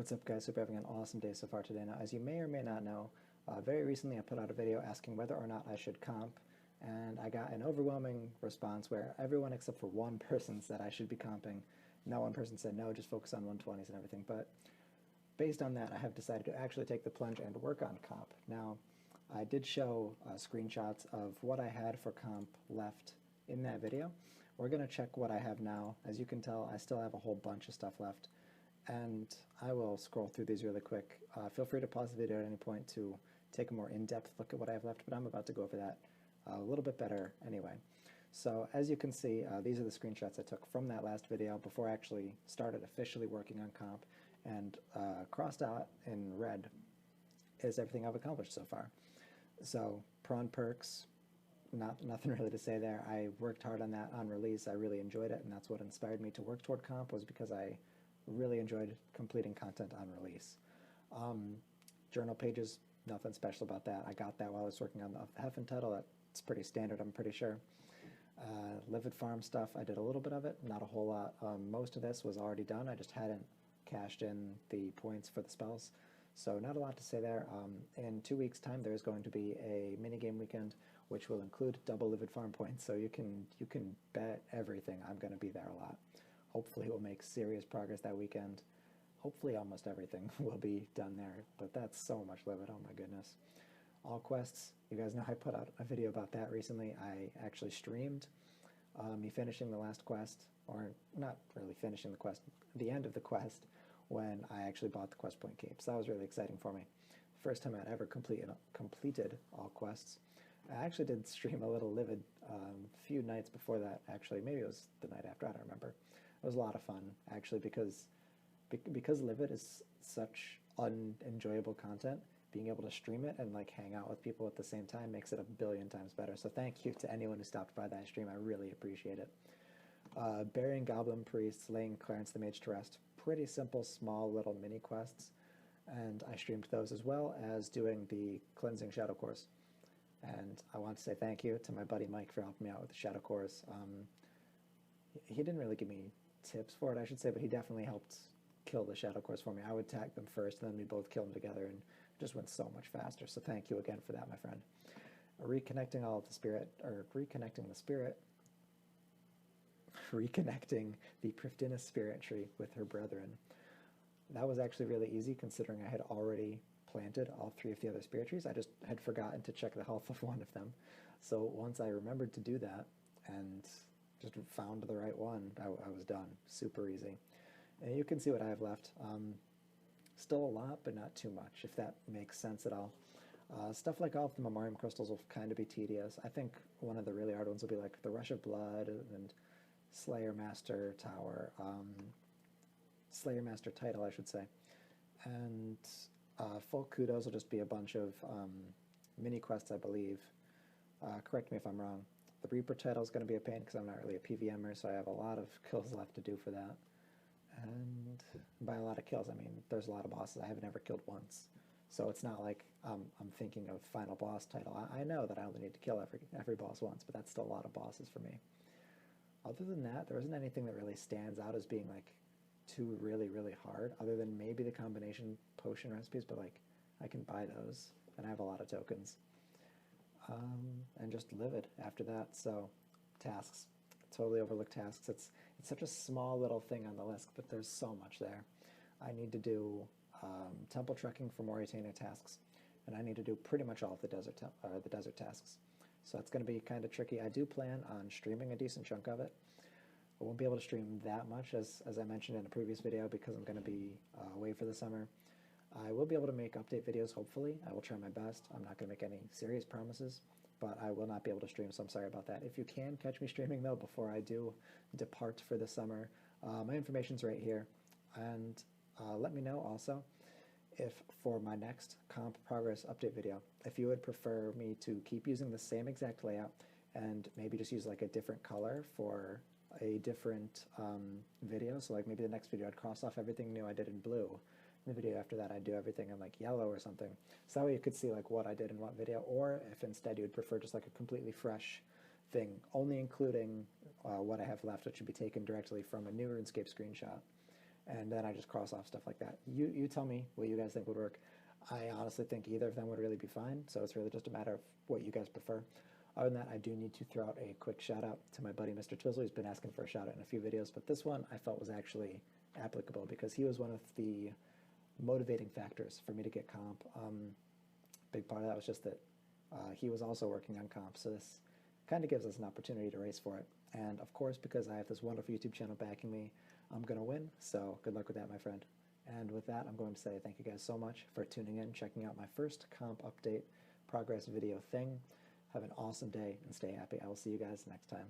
What's up, guys? Hope you're having an awesome day so far today. Now, as you may or may not know, very recently I put out a video asking whether or not I should comp, and I got an overwhelming response where everyone except for one person said I should be comping. No one person said no, just focus on 120s and everything. But based on that, I have decided to actually take the plunge and work on comp. Now, I did show screenshots of what I had for comp left in that video. We're going to check what I have now. As you can tell, I still have a whole bunch of stuff left. And I will scroll through these really quick. Feel free to pause the video at any point to take a more in-depth look at what I have left, but I'm about to go over that a little bit better anyway. So as you can see, these are the screenshots I took from that last video before I actually started officially working on comp, and crossed out in red is everything I've accomplished so far. So prawn perks, nothing really to say there. I worked hard on that on release. I really enjoyed it, and that's what inspired me to work toward comp, was because I really enjoyed completing content on release. Journal pages, nothing special about that. I got that while I was working on the Heffen title. That's pretty standard, I'm pretty sure. Livid farm stuff, I did a little bit of it, not a whole lot. Most of this was already done. I just hadn't cashed in the points for the spells. So not a lot to say there. In 2 weeks' time, there is going to be a minigame weekend, which will include double livid farm points. So you can bet everything I'm going to be there a lot. Hopefully we'll make serious progress that weekend. Hopefully almost everything will be done there, but that's so much livid, oh my goodness. All quests, you guys know I put out a video about that recently. I actually streamed me finishing the last quest, or not really finishing the quest, the end of the quest, when I actually bought the quest point cape. So that was really exciting for me. First time I'd ever completed all quests. I actually did stream a little livid a few nights before that, actually. Maybe it was the night after, I don't remember. It was a lot of fun, actually, because livid is such unenjoyable content. Being able to stream it and like hang out with people at the same time makes it a billion times better. So thank you to anyone who stopped by that stream. I really appreciate it. Burying goblin priests, laying Clarence the Mage to rest. Pretty simple, small little mini quests, and I streamed those as well as doing the cleansing shadow course. And I want to say thank you to my buddy Mike for helping me out with the shadow course. He didn't really give me tips for it, I should say, but he definitely helped kill the shadow course for me. I would tag them first, and then we both kill them together, and it just went so much faster. So thank you again for that, my friend. Reconnecting all of the spirit, or reconnecting the spirit, reconnecting the Prifddinas spirit tree with her brethren. That was actually really easy, considering I had already planted all 3 of the other spirit trees. I just had forgotten to check the health of one of them. So once I remembered to do that, and just found the right one, I was done. Super easy. And you can see what I have left. Still a lot, but not too much, if that makes sense at all. Stuff like all of the Memoriam crystals will kind of be tedious. I think one of the really hard ones will be like the Rush of Blood and Slayer Master Tower, Slayer Master title, I should say. And full kudos will just be a bunch of mini quests, I believe. Correct me if I'm wrong. The Reaper title is going to be a pain because I'm not really a PVMer, so I have a lot of kills left to do for that. And by a lot of kills, I mean there's a lot of bosses I haven't ever killed once. So it's not like I'm thinking of final boss title. I know that I only need to kill every boss once, but that's still a lot of bosses for me. Other than that, there isn't anything that really stands out as being like too really hard, other than maybe the combination potion recipes, but like I can buy those, and I have a lot of tokens. And just livid after that. So tasks, totally overlooked tasks. It's such a small little thing on the list, but there's so much there. I need to do temple trekking for Moritania tasks, and I need to do pretty much all of the desert tasks. So it's going to be kind of tricky. I do plan on streaming a decent chunk of it. I won't be able to stream that much, as I mentioned in a previous video, because I'm going to be away for the summer. I will be able to make update videos, hopefully. I will try my best. I'm not going to make any serious promises, but I will not be able to stream, so I'm sorry about that. If you can catch me streaming, though, before I do depart for the summer, my information's right here. And let me know also if for my next comp progress update video, if you would prefer me to keep using the same exact layout and maybe just use like a different color for a different video. So like maybe the next video I'd cross off everything new I did in blue. In the video after that I'd do everything in like yellow or something. So that way you could see like what I did in what video, or if instead you would prefer just like a completely fresh thing, only including what I have left, which should be taken directly from a new RuneScape screenshot. and then I just cross off stuff like that. You tell me what you guys think would work. I honestly think either of them would really be fine, so it's really just a matter of what you guys prefer. Other than that, I do need to throw out a quick shout out to my buddy Mr. Twizzle. He's been asking for a shout out in a few videos, but this one I felt was actually applicable because he was one of the motivating factors for me to get comp. Big part of that was just that he was also working on comp, so this kind of gives us an opportunity to race for it. And of course, because I have this wonderful YouTube channel backing me, I'm going to win, so good luck with that, my friend. And with that, I'm going to say thank you guys so much for tuning in, checking out my first comp update progress video thing. Have an awesome day and stay happy. I will see you guys next time.